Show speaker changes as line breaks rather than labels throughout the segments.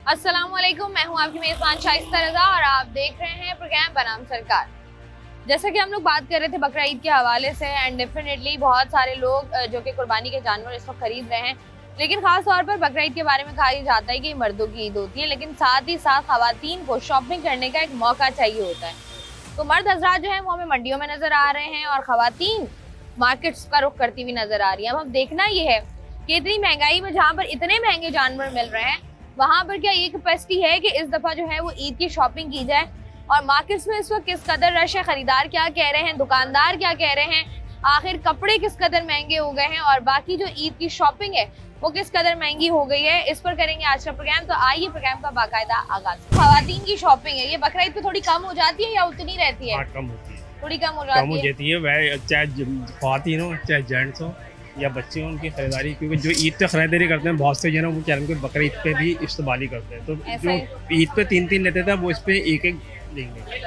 अस्सलामुअलैकुम, मैं हूं आपकी मेज़बान शाइस्ता रज़ा और आप देख रहे हैं प्रोग्राम बनाम सरकार। जैसा कि हम लोग बात कर रहे थे बकरा ईद के हवाले से एंड डेफिनेटली बहुत सारे लोग जो कि कुर्बानी के जानवर इस वक्त खरीद रहे हैं, लेकिन खास तौर पर बकरा ईद के बारे में कहा जाता है कि मर्दों की ईद होती है, लेकिन साथ ही साथ खवातीन को शॉपिंग करने का एक मौका चाहिए होता है। तो मर्द हजरात जो है वो हमें मंडियों में नजर आ रहे हैं और खवातीन मार्केट्स का रुख करती हुई नजर आ रही है। अब हम देखना ये है कि इतनी महंगाई में जहाँ पर इतने महंगे जानवर मिल रहे हैं, वहाँ पर क्या ये कैपेसिटी है कि इस दफा जो है वो ईद की शॉपिंग की जाए। और मार्केट्स में इस वक्त किस कदर रश है, खरीदार क्या कह रहे हैं, दुकानदार क्या कह रहे हैं, आखिर कपड़े किस कदर महंगे हो गए हैं और बाकी जो ईद की शॉपिंग है वो किस कदर महंगी हो गई है, इस पर करेंगे आज का प्रोग्राम। तो आइए प्रोग्राम का बाकायदा आगाज। खवातीन की शॉपिंग है, ये बकरा ईद पे थोड़ी कम हो जाती है या उतनी रहती है?
कम होती है,
थोड़ी कम हो जाती है।
वह चाहे खवातीन हो चाहे जेंट्स हो या बच्चे हो, उनकी खरीदारी, क्योंकि जो ईद पे खरीदारी करते हैं बहुत से जो है वो क्या है बकरा ईद पे भी इस्तेमाल करते हैं। तो जो ईद पे 3-3 लेते थे वो इस पे एक लेंगे।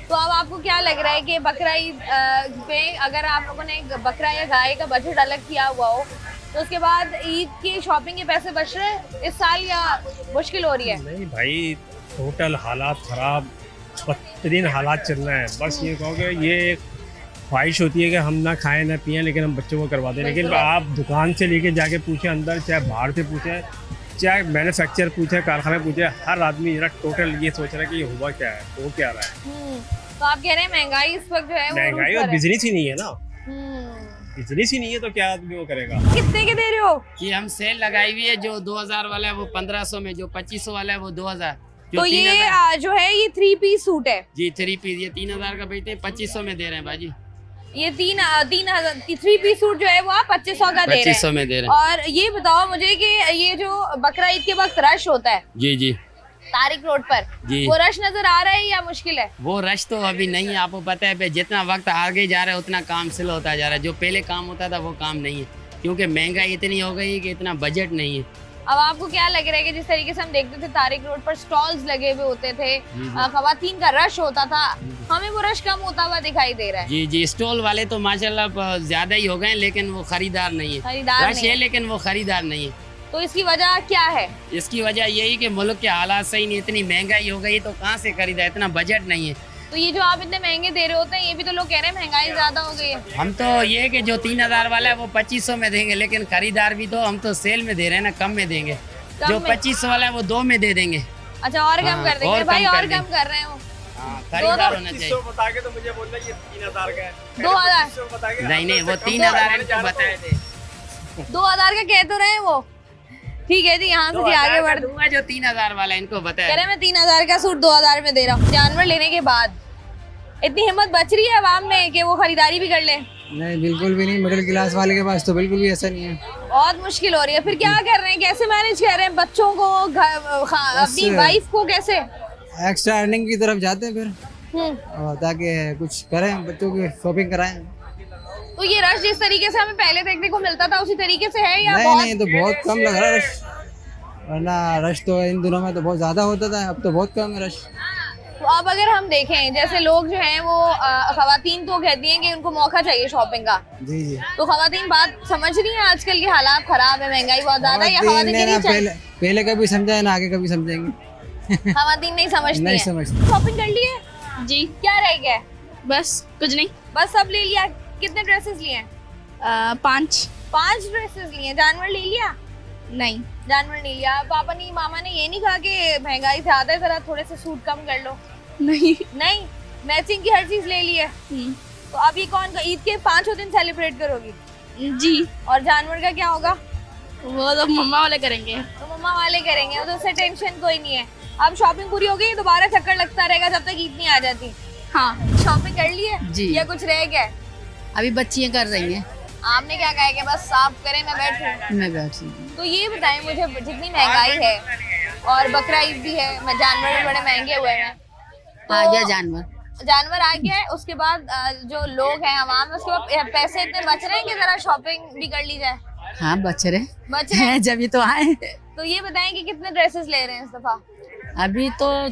तो अब आपको क्या लग रहा है कि बकरा ईद पे अगर आप लोगों ने बकरा या गाय का बजट अलग किया हुआ हो तो उसके बाद ईद की शॉपिंग के पैसे बच रहे हैं इस साल या मुश्किल हो रही है?
नहीं भाई, टोटल हालात खराब, बदतरीन हालात चल रहे हैं। बस ये कहोगे ये एक ख्वाहिश होती है कि हम ना खाएं ना पिएं, लेकिन हम बच्चों को करवा दें। लेकिन आप दुकान से लेके जाके पूछे अंदर, चाहे बाहर से पूछे, चाहे मैन्युफैक्चर पूछे, कारखाना पूछे, हर आदमी जरा टोटल ये सोच रहा है कि ये हुआ क्या है, हो क्या रहा है।
तो आप कह रहे हैं महंगाई इस वक्त जो है
महंगाई और बिजनेस ही नहीं है ना, बिजनेस ही नहीं है तो क्या आदमी वो करेगा।
कितने के दे रहे हो?
कि हम सेल लगाई हुई है, जो 2000 वाला है वो 1500 में, जो 2500 वाला है वो 2000।
तो ये जो है ये 3 पीस सूट है
जी, 3 पीस, ये 3000 का बेचते 2500 में दे रहे हैं भाजी।
ये 3 पीस सूट जो है वो आप 2500 का दे रहे हैं।
2500 में दे रहे हैं।
और ये बताओ मुझे कि ये जो बकरा ईद के वक्त रश होता है
जी जी
तारिक रोड पर,
जी,
वो रश नजर आ रहा है या मुश्किल है?
वो रश तो अभी नहीं है, आपको पता है जितना वक्त आगे जा रहा है उतना काम स्लो होता जा रहा है। जो पहले काम होता था वो काम नहीं है, क्योंकि महंगाई इतनी हो गई कि इतना बजट नहीं है।
अब आपको क्या लग रहा है कि जिस तरीके से हम देखते थे तारिक रोड पर स्टॉल्स लगे हुए होते थे, खवातीन का रश होता था, हमें वो रश कम होता हुआ दिखाई दे रहा है।
जी जी, स्टॉल वाले तो माशाल्लाह ज्यादा ही हो गए, लेकिन वो खरीदार नहीं है।
खरीदार
रश है लेकिन वो खरीदार नहीं है।
तो इसकी वजह क्या है?
इसकी वजह यही कि मुल्क के हालात सही नहीं, इतनी महंगाई हो गई तो कहाँ से खरीदा, इतना बजट नहीं है।
तो ये जो आप इतने महंगे दे रहे होते हैं, ये भी तो लोग कह रहे हैं महंगाई ज्यादा हो गई है।
हम तो ये कि जो 3000 वाला है वो 2500 में देंगे, लेकिन खरीदार भी तो हम तो सेल में दे रहे हैं ना, कम में देंगे। जो 2500 वाला है वो 2 में दे देंगे।
अच्छा, और कम कर देंगे भाई, और कम कर रहे हैं वो।
खरीदार होना चाहिए।
बता के तो मुझे बोलना ये 3000 का है,
2000
नहीं वो 3000 इनको बताए थे।
2000 का कह तो रहे हैं वो। ठीक है जी, यहाँ से जी आगे बढ़
दूंगा, जो 3000 वाला है इनको बताया।
कह रहे मैं 3000 का सूट 2000 में दे रहा हूँ। जानवर लेने के बाद इतनी हिम्मत बच रही है अवाम में कि वो खरीदारी भी कर ले?
नहीं, बिल्कुल भी नहीं। मिडिल क्लास वाले के पास तो बिल्कुल भी ऐसा नहीं है।
बहुत मुश्किल हो रही है। फिर क्या कर रहे हैं, कैसे मैनेज कर रहे हैं बच्चों को, अपनी वाइफ को कैसे?
एक्स्ट्रा अर्निंग की तरफ जाते हैं फिर, और ताकि कुछ करें, बच्चों की शॉपिंग कराएं।
तो ये रश जिस तरीके से हमें पहले देखने को मिलता था उसी तरीके से है या
नहीं, तो बहुत कम लग रहा है रश, वरना रश तो इन दिनों में तो बहुत ज्यादा होता था, अब तो बहुत कम है रश।
तो अब अगर हम देखें, जैसे लोग जो हैं वो खवातीन तो कहती हैं कि उनको मौका चाहिए शॉपिंग का,
जी जी,
तो खवातीन बात समझ रही है आजकल के हालात खराब है, महंगाई बहुत ज्यादा है, या खवातीन
पहले कभी समझा है ना आगे कभी समझेंगे।
खवातीन नहीं समझती
नहीं समझती।
शॉपिंग कर ली है जी? क्या रह गया?
बस कुछ नहीं,
बस सब ले लिया। कितने ड्रेसेस लिए हैं? 5 ड्रेसेस लिए। जानवर ले लिया?
नहीं,
जानवर नहीं लिया। पापा ने, मामा ने ये नहीं कहा कि महंगाई ज्यादा है, जरा थोड़े से सूट कम कर लो?
नहीं
नहीं, मैचिंग की हर चीज ले ली है। तो अब ये कौन ईद के 5 दिन सेलिब्रेट करोगी?
जी।
और जानवर का क्या होगा?
वो तो मम्मा वाले करेंगे।
तो मम्मा वाले करेंगे, तो उससे टेंशन कोई नहीं है। अब शॉपिंग पूरी हो गई, दोबारा चक्कर लगता रहेगा जब तक ईद नहीं आ जाती।
हाँ,
शॉपिंग कर ली है
जी।
या कुछ रह गया?
अभी बच्चियां कर रही हैं।
आपने क्या कहा कि बस साफ करें, मैं बैठूं?
मैं बैठी।
तो ये बताएं मुझे, जितनी महंगाई है और बकरा ईद भी है, जानवर भी बड़े महंगे हुए हैं, तो
आ गया जानवर
आ गया है, उसके बाद जो लोग हैं आवाम, उसके बाद पैसे इतने बच रहे हैं कि जरा शॉपिंग भी कर ली जाए?
हाँ, बच रहे
हैं
जब ये तो आए।
तो ये बताएं कि कितने ड्रेसेस ले रहे हैं इस दफा?
अभी तो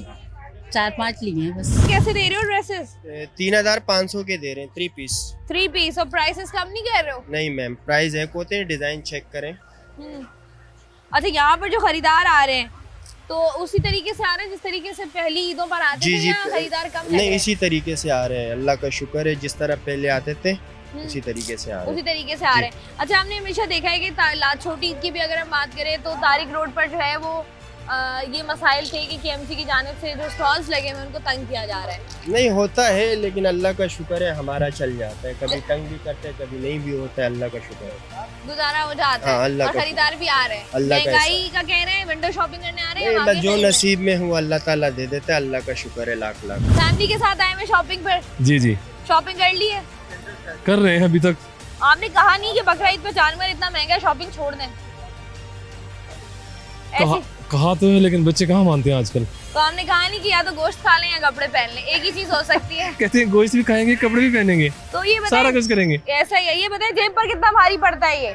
4-5 लिए हैं बस।
कैसे दे रहे हो ड्रेसेस?
3500 के दे रहे हैं 3 पीस।
3 पीस। और प्राइसेस कम नहीं कर रहे हो?
नहीं मैम, प्राइस है, कोते डिजाइन चेक करें।
अच्छा, यहाँ पर जो खरीदार आ रहे हैं तो उसी तरीके से आ रहे हैं जिस तरीके से पहली ईदों पर आते
जी
थे
जी
या खरीदार कम लग
नहीं
रहे
इसी तरीके से आ रहे हैं, अल्लाह का शुक्र है, जिस तरह पहले आते थे
हैं?
उसी तरीके से आ रहे
उसी
हैं।
तरीके से आ रहे हैं। अच्छा, हमने हमेशा देखा है कि छोटी ईद की भी अगर हम बात करें तो तारिक रोड पर जो है वो ये मसाइल थे कि केएमसी की जानिब से जो स्टॉल्स लगे हुए हैं उनको तंग किया जा रहा है।
नहीं होता है, लेकिन अल्लाह का शुक्र है हमारा चल जाता है, कभी तंग भी करते हैं कभी नहीं भी होता है, अल्लाह का शुक्र है,
गुजारा हो जाता
हाँ,
है
अल्लाह
और
का
खरीदार भी आ रहे हैं।
अल्लाह का
महंगाई का कह रहे हैं, विंडो शॉपिंग करने आ रहे हैं,
नहीं,
हम
बस
आगे
जो
खरीदने।
नसीब में हूँ अल्लाह ताला दे देता है, अल्लाह का शुक्र है लाख लाख।
फैमिली के साथ आए हैं शॉपिंग पर,
जी जी
शॉपिंग कर ली है?
कर रहे हैं अभी तक।
आपने कहा नहीं कि बकरा ईद पे जानवर इतना महंगा है, शॉपिंग छोड़ दें। ऐसे
कहा तो है लेकिन बच्चे कहाँ मानते हैं आजकल।
तो हमने कहा नहीं कि या तो गोश्त खा लें या कपड़े पहन लें, एक ही चीज हो सकती है।
कहते हैं गोश्त भी खाएंगे कपड़े भी पहनेंगे,
तो ये
सारा
बताएं,
कुछ करेंगे।
ऐसा ही है। ये बताएं जेब पर कितना भारी पड़ता है ये?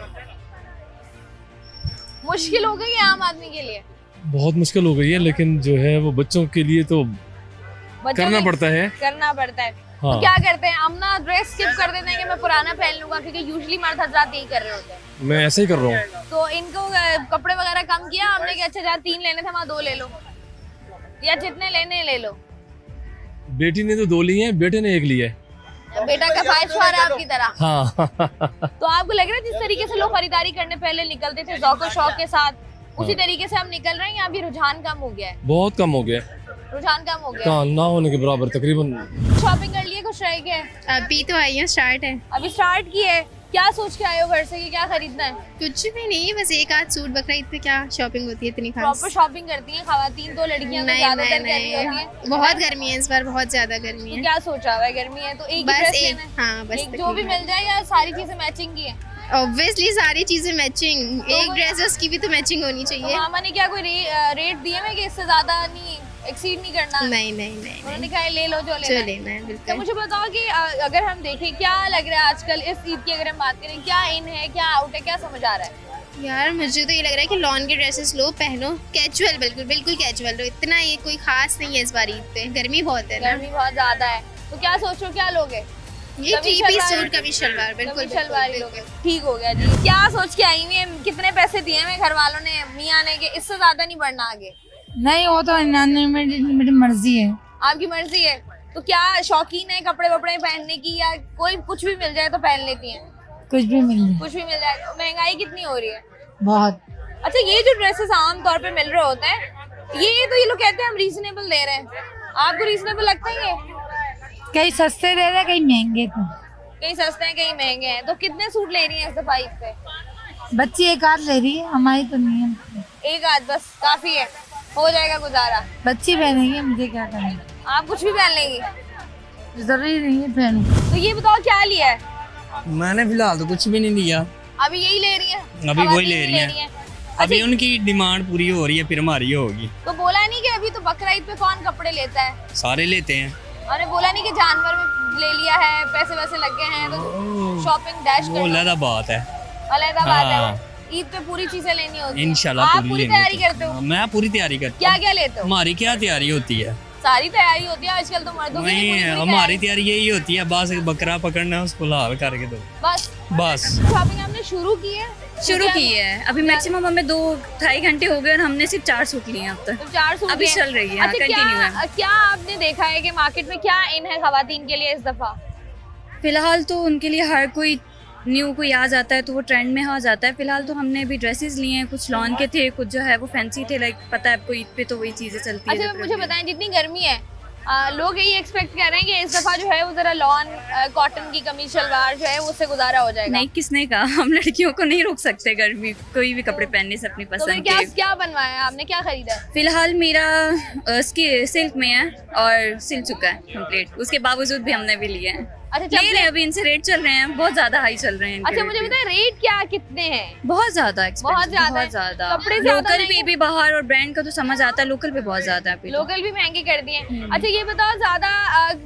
मुश्किल हो गई है आम आदमी के लिए,
बहुत मुश्किल हो गई है, लेकिन जो है वो बच्चों के लिए तो
बच्चों
करना
के-
पड़ता है।
करना पड़ता है।
हाँ।
तो क्या करते हैं हम ना, ड्रेस स्किप कर देते हैं कि मैं पुराना पहन लूंगा, क्योंकि यूजुअली मर्द हजरात यही कर रहे होते हैं।
मैं ऐसे ही कर रहा हूँ।
तो इनको कपड़े वगैरह कम किया हमने कि अच्छा जहाँ 3 लेने थे वहाँ 2 ले लो, या जितने लेने ले लो।
बेटी ने तो 2 लिए हैं, बेटे ने 1 लिया है।
बेटा का ख्वाहिशवार है आपकी तरह।
हाँ
तो आपको लग रहा है जिस तरीके से लोग खरीदारी करने पहले निकलते थे ज़ौक़ शौक के साथ, उसी तरीके से हम निकल रहे हैं या अभी रुझान कम हो गया है?
बहुत कम हो गया,
रुझान कम हो गया
कहाँ ना होने के बराबर तकरीबन।
शॉपिंग कर लिए, कुछ रह गया?
अभी तो आई हूँ, स्टार्ट है।
अभी स्टार्ट की है। क्या सोच के आए हो घर से कि क्या खरीदना है?
कुछ भी नहीं, बस एक आध सूट। बकरा ईद पे क्या शॉपिंग होती है इतनी खास?
प्रॉपर शॉपिंग करती हैं खवातीन, तो लड़कियां तो
नहीं
ज्यादातर
नहीं
कर रही होती हैं।
नहीं, बहुत गर्मी है इस बार, बहुत ज्यादा गर्मी
तो
है।
क्या सोचा हुआ है? गर्मी है तो एक ही
बस
ड्रेस
एक,
लेना है?
हाँ बस
एक जो भी मिल जाए या सारी चीजें मैचिंग की है?
ऑब्वियसली सारी चीजें मैचिंग,
तो
एक
वो-
ड्रेस है उसकी भी तो मैचिंग होनी
तो
चाहिए।
मामा ने क्या कोई रेट दिए हैं कि इससे ज्यादा नहीं, एक्सीड नहीं करना?
नहीं नहीं नहीं
उन्होंने
नहीं,
कहा ले लो जो
जो
लेना है।
लेना है
तो
बिल्कुल।
मुझे बताओ कि अगर हम देखें क्या लग रहा है आजकल इस ईद की, अगर हम बात करें क्या इन है क्या आउट है, क्या समझ आ रहा है?
यार मुझे तो ये लग रहा है कि लॉन के ड्रेसेस लो, पहनो, कैजुअल, बिल्कुल बिल्कुल कैजुअल लो। इतना ये कोई खास नहीं है इस बार ईद पे, गर्मी बहुत है ना।
गर्मी बहुत ज्यादा है, तो क्या सोचो क्या लोगे?
ये
कमीज
3 पीस
शलवार-
सूट, कमीज शलवार, बिल्कुल
कभी शलवार ही
बिल्कुल,
लोगे। ठीक हो गया जी। क्या सोच के आई हुई है? कितने पैसे दिए हैं घर वालों ने, मियाँ ने, कि इससे ज्यादा नहीं बढ़ना आगे?
नहीं वो तो मेरी मर्जी है।
आपकी मर्जी है। तो क्या शौकीन है कपड़े वपड़े पहनने की, या कोई कुछ भी मिल जाए तो पहन लेती हैं?
कुछ भी मिल जाए।
कुछ भी मिल जाए। तो महंगाई कितनी हो रही है?
बहुत।
अच्छा, ये जो ड्रेसेस आम तौर पे मिल रहे होते हैं, ये लोग कहते हैं हम रीजनेबल दे रहे हैं, आपको रीजनेबल लगता है ये?
कहीं सस्ते दे रहे कहीं महंगे तो।
कहीं सस्ते हैं कहीं महंगे हैं। तो कितने सूट ले रही हैं इस दफा ईद पे?
बच्ची एक आध ले रही है, हमारी तो नहीं है।
एक आध बस काफी है, हो जाएगा गुजारा।
बच्ची पहनेगी, मुझे क्या करना,
आप कुछ भी पहन लेंगी?
जरूरी नहीं है पहनू।
तो ये बताओ क्या लिया है?
मैंने फिलहाल तो कुछ भी नहीं लिया,
अभी यही ले रही है?
अभी वही ले रही हैं। अभी
अच्छा,
उनकी डिमांड पूरी हो रही है, फिर हमारी होगी।
तो बोला नहीं कि अभी तो बकरा ईद पे कौन कपड़े लेता है?
सारे लेते हैं।
और बोला नहीं कि जानवर में ले लिया है, पैसे वैसे लग गए हैं तो शॉपिंग डैश
वो
कर लो।
अलग बात है,
अलग बात है
हाँ।
वो। ईद पे पूरी चीजें लेनी होती हैं।
इंशाल्लाह
आप पूरी
लेनी
तैयारी
होती है।
करते हो?
मैं पूरी तैयारी करता
क्या
हूँ।
क्या लेते हो?
हमारी क्या तैयारी होती है?
सारी तैयारी होती है आजकल तो मर्दों की भी
नहीं,
पूरी
हमारी तैयारी यही होती है, बस बकरा पकड़ना है, उसको लाल करके दो,
बस।
बस।
शॉपिंग हमने शुरू की है?
शुरू की है, अभी मैक्सिमम हमें 2-2.5 घंटे हो गए और हमने सिर्फ 4 सूट लिए हैं अब तक।
तो 4 सूट
अभी
हैं।
चल रही है,
अच्छा,
कंटिन्यू है।
क्या आपने देखा है कि मार्केट में क्या इन है खवातीन के लिए इस दफा?
फिलहाल तो उनके लिए हर कोई न्यू कोई आ जाता है तो वो ट्रेंड में आ जाता है। फिलहाल तो हमने अभी ड्रेसेस लिए हैं, कुछ लॉन के थे, कुछ जो है वो फैंसी थे, लाइक पता है आपको ईद पे तो वही चीज़ें चलती
अच्छा,
है।
मुझे बताएं जितनी गर्मी है, लोग यही एक्सपेक्ट कर रहे हैं कि इस दफा जो है वो जरा लॉन कॉटन की कमीज शलवार जो है उससे गुजारा हो जाएगा।
नहीं, किसने कहा? हम लड़कियों को नहीं रोक सकते गर्मी, कोई भी कपड़े पहनने से अपनी
तो फिर
पसंद
क्या
के।
क्या बनवाया है आपने, क्या खरीदा है?
फिलहाल मेरा सिल्क में है और सिल चुका है कंप्लीट, उसके बावजूद भी हमने भी लिए हैं।
अच्छा,
ले रहे हैं, अभी इनसे रेट चल रहे हैं, बहुत ज्यादा हाई चल रहे हैं इनके
अच्छा,
रेट
मुझे
भी।
बताएं रेट क्या कितने हैं?
बहुत ज्यादा
बहुत ज्यादा है।
बहुत ज्यादा।
कपड़े ज्यादा
लोकल
महंगे?
भी बाहर और ब्रांड का तो समझ आता है, लोकल भी बहुत ज्यादा है अभी तो।
लोकल भी महंगे कर दिए हैं। अच्छा, ये बताओ ज्यादा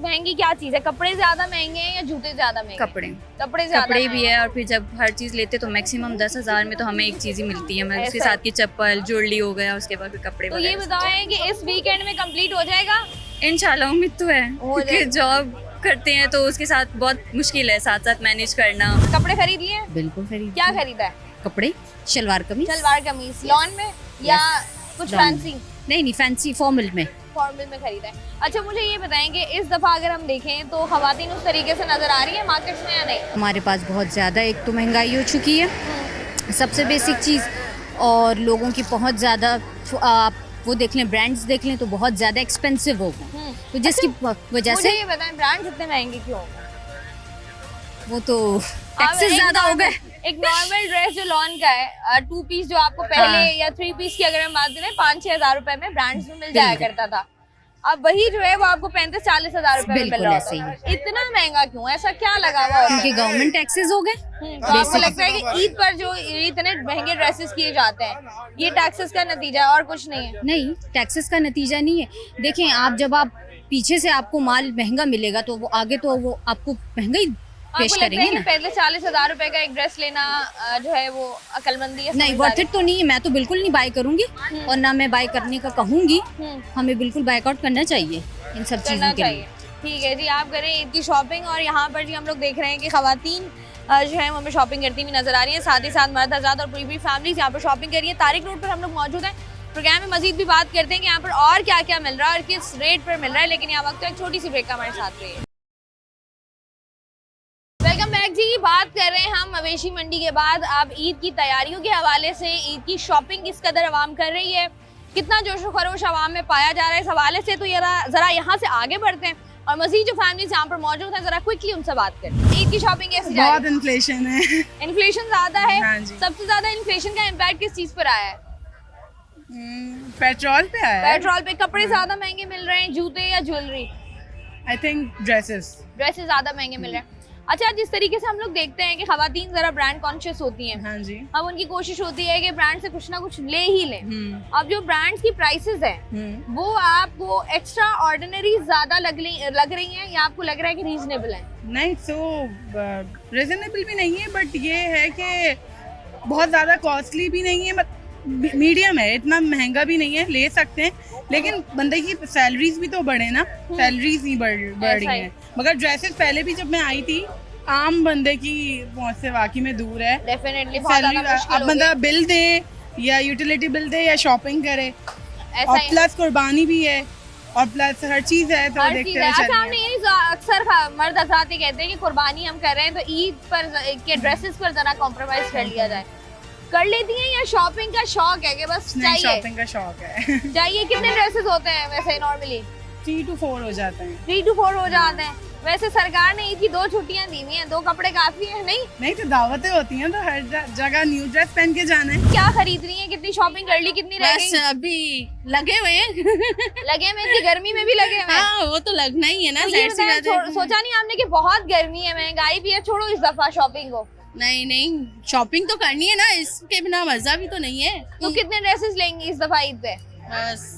महंगी क्या चीज है? कपड़े ज्यादा महंगे हैं या जूते ज्यादा महंगे?
कपड़े
कपड़े ज्यादा
कपड़े भी
महंगे।
है, और फिर जब हर चीज लेते तो मैक्सिमम 10,000 में तो हमें एक चीज ही मिलती है, मतलब उसके
ऐसा?
साथ की चप्पल, ज्वेलरी हो गया, उसके बाद फिर कपड़े
तो ये
वगैरह।
बताएं कि इस वीकेंड में कंप्लीट हो जाएगा?
इंशाल्लाह उम्मीद तो है,
हो
क्योंकि
जाएगा।
जॉब करते हैं तो उसके साथ बहुत मुश्किल है साथ साथ मैनेज करना।
कपड़े खरीद लिए हैं?
बिल्कुल खरीद।
क्या खरीदा है?
कपड़े, शलवार कमीज।
सलवार कमीज लॉन में या कुछ
लॉन
फैंसी?
नहीं फैंसी फॉर्मल में।
फॉर्मल में खरीदा है। अच्छा मुझे ये बताएं कि इस दफ़ा अगर हम देखें तो ख़वातीन उस तरीके से नज़र आ रही है मार्केट्स में या नहीं?
हमारे पास बहुत ज़्यादा, एक तो महंगाई हो चुकी है सबसे बेसिक चीज़, और लोगों की पहुंच ज़्यादा, आप वो देख लें, ब्रांड्स देख लें तो बहुत ज़्यादा एक्सपेंसिव हो गए, तो जिसकी वजह
मुझे
से
ये बताएं ब्रांड्स इतने महंगे क्यों?
वो तो टैक्सेस ज़्यादा हो गए।
एक नॉर्मल ड्रेस जो लॉन का है 2 पीस जो आपको पहले या 3 पीस की अगर हम बात करें 5-6 हज़ार रुपए में ब्रांड्स में मिल जाया करता था, अब वही जो है वो आपको 35-40 हज़ार रुपए में मिल रहा है। इतना महंगा क्यों? ऐसा क्या लगा हुआ है?
क्योंकि गवर्नमेंट टैक्सेस हो गए।
तो आपको लगता है कि ईद पर जो इतने महंगे ड्रेसेस किए जाते हैं ये टैक्सेस का नतीजा है और कुछ नहीं है?
नहीं, टैक्सेस का नतीजा नहीं है। देखें आप, जब आप पीछे से आपको माल महंगा मिलेगा तो वो आगे तो वो आपको महंगा ही पेश
आपको लगता
करेंगे
है कि
ना।
पहले 40 हज़ार रुपए का एक ड्रेस लेना जो है वो अकलमंदी है?
नहीं, वर्थ इट तो नहीं है। मैं तो बिल्कुल नहीं बाय करूंगी और ना मैं बाय करने का कहूंगी। हमें बिल्कुल बायकआउट करना चाहिए इन सब चीज़ों के लिए।
ठीक है जी, आप करें ईद की शॉपिंग। और यहाँ पर जी हम लोग देख रहे हैं कि खवातीन जो है वो हमें शॉपिंग करती हुई नजर आ रही है, साथ ही साथ मर्द हज़रात और पूरी फैमिलीज यहाँ पर शॉपिंग कर रही है। तारिक रोड पर हम लोग मौजूद हैं। प्रोग्राम में मजीद भी बात करते हैं कि यहाँ पर और क्या क्या मिल रहा है और किस रेट पर मिल रहा है, लेकिन यहाँ वक्त एक छोटी सी ब्रेक का हमारे साथ रही है। वेलकम बैक जी, बात कर रहे हैं हम मवेशी मंडी के बाद अब ईद की तैयारियों के हवाले से। ईद की शॉपिंग किस कदर आवाम कर रही है, कितना जोशो खरोश आवाम में पाया जा रहा है, इस हवाले से तो जरा यहाँ से आगे बढ़ते हैं और मजीद जो फैमिलीज यहाँ पर मौजूद है जरा क्विकली उनसे बात करते हैं। ईद की शॉपिंग कैसी जा रही है?
बहुत इन्फ्लेशन है।
इन्फ्लेशन ज्यादा है?
हाँ जी।
सबसे ज्यादा इन्फ्लेशन का इम्पैक्ट किस चीज पर आया है?
पेट्रोल पे आया है।
पेट्रोल पे। कपड़े ज्यादा महंगे मिल रहे हैं, जूते या ज्वेलरी?
आई थिंक ड्रेसेस
ज्यादा महंगे मिल रहे हैं। अच्छा, जिस तरीके से हम लोग देखते हैं कि खवातीन जरा ब्रांड कॉन्शियस होती हैं,
हाँ जी,
अब उनकी कोशिश होती है कि ब्रांड से कुछ ना कुछ ले ही लें। अब जो ब्रांड्स की प्राइसेस हैं वो आपको एक्स्ट्रा ऑर्डिनरी ज्यादा लग रही हैं या आपको लग रहा है कि रीजनेबल है?
नहीं, सो रीजनेबल भी नहीं है, बट ये है कि बहुत ज़्यादा कॉस्टली भी नहीं है, मीडियम है, इतना महंगा भी नहीं है, ले सकते हैं, लेकिन बंदे की सैलरीज भी तो बढ़े ना, सैलरीज ही बढ़ रही हैं। मगर ड्रेसेस पहले भी जब मैं आई थी आम बंदे की पहुंच से वाकई में दूर है।
डेफिनेटली
अब बंदा बिल दे या यूटिलिटी बिल दे या शॉपिंग करे, और प्लस कुर्बानी भी है और प्लस हर चीज है, तो देखते हुए
अच्छा, हमने ये अक्सर मर्द हज़रात ये कहते हैं कि कुर्बानी हम कर रहे हैं तो ईद पर के ड्रेसेस पर जरा कॉम्प्रोमाइज कर लिया जाए, कर लेती हैं या शॉपिंग का शौक है कि बस चाहिए?
शॉपिंग का शौक है।
चाहिए। कितने ड्रेसेस होते हैं वैसे नॉर्मली?
3 to 4 हो जाते हैं।
3 to 4 हो जाते हैं। वैसे सरकार ने ईद की 2 छुट्टियां दी हुई हैं, 2 कपड़े काफी हैं? नहीं
तो दावतें होती हैं तो हर जगह न्यू ड्रेस पहन के जाना है।
क्या खरीद रही हैं? कितनी शॉपिंग कर ली? कितनी रह गई?
अभी लगे हुए हैं।
लगे हुए? इतनी गर्मी में भी लगे हुए?
हाँ, वो तो लगना ही है ना।
तो सोचा नहीं आपने कि बहुत गर्मी है, महंगाई भी है, छोड़ो इस दफा शॉपिंग को?
नहीं, शॉपिंग तो करनी है ना, इसके बिना मजा भी तो नहीं है।
तो कितने ड्रेसेस लेंगी इस दफा ईद पे?
बस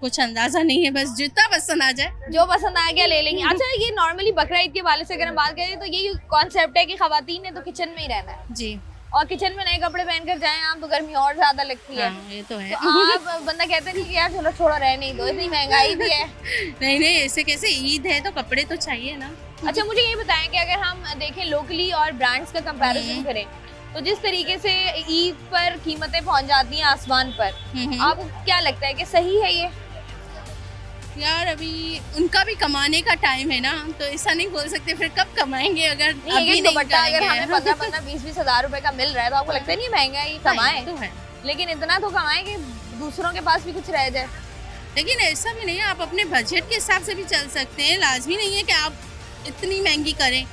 कुछ अंदाजा नहीं है, बस जितना पसंद आ जाए,
जो पसंद आ गया ले लेंगे। अच्छा, ये नॉर्मली बकरा ईद के वाले से अगर हम बात करें तो ये कॉन्सेप्ट है कि खवातीन ने तो किचन में ही रहना है
जी,
और किचन में नए कपड़े पहनकर जाएं आप तो गर्मी और ज्यादा लगती है।
हाँ, ये तो है।
तो आप बंदा कहते नहीं कि यार चलो छोड़ो, रह नहीं दो, इतनी महंगाई भी है।
नहीं, ऐसे कैसे, ईद है तो कपड़े तो चाहिए ना।
अच्छा, मुझे ये बताएं कि अगर हम देखें लोकली और ब्रांड्स का कंपैरिजन करें तो जिस तरीके से ईद पर कीमतें पहुंच जाती हैं आसमान पर, आपको क्या लगता है कि सही है ये?
यार अभी उनका भी कमाने का टाइम है ना, तो ऐसा नहीं बोल सकते फिर कब कमाएंगे अगर अभी नहीं
करेंगे। अगर हमें 15-15, 20-20 हज़ार रुपए का मिल रहा है तो आपको लगता है नहीं महंगा ही कमाए?
तो है,
लेकिन इतना तो कमाए कि दूसरों के पास भी कुछ रह जाए।
लेकिन ऐसा भी नहीं है, आप अपने बजट के हिसाब से भी चल सकते हैं, लाजमी नहीं है कि आप इतनी महंगी करें।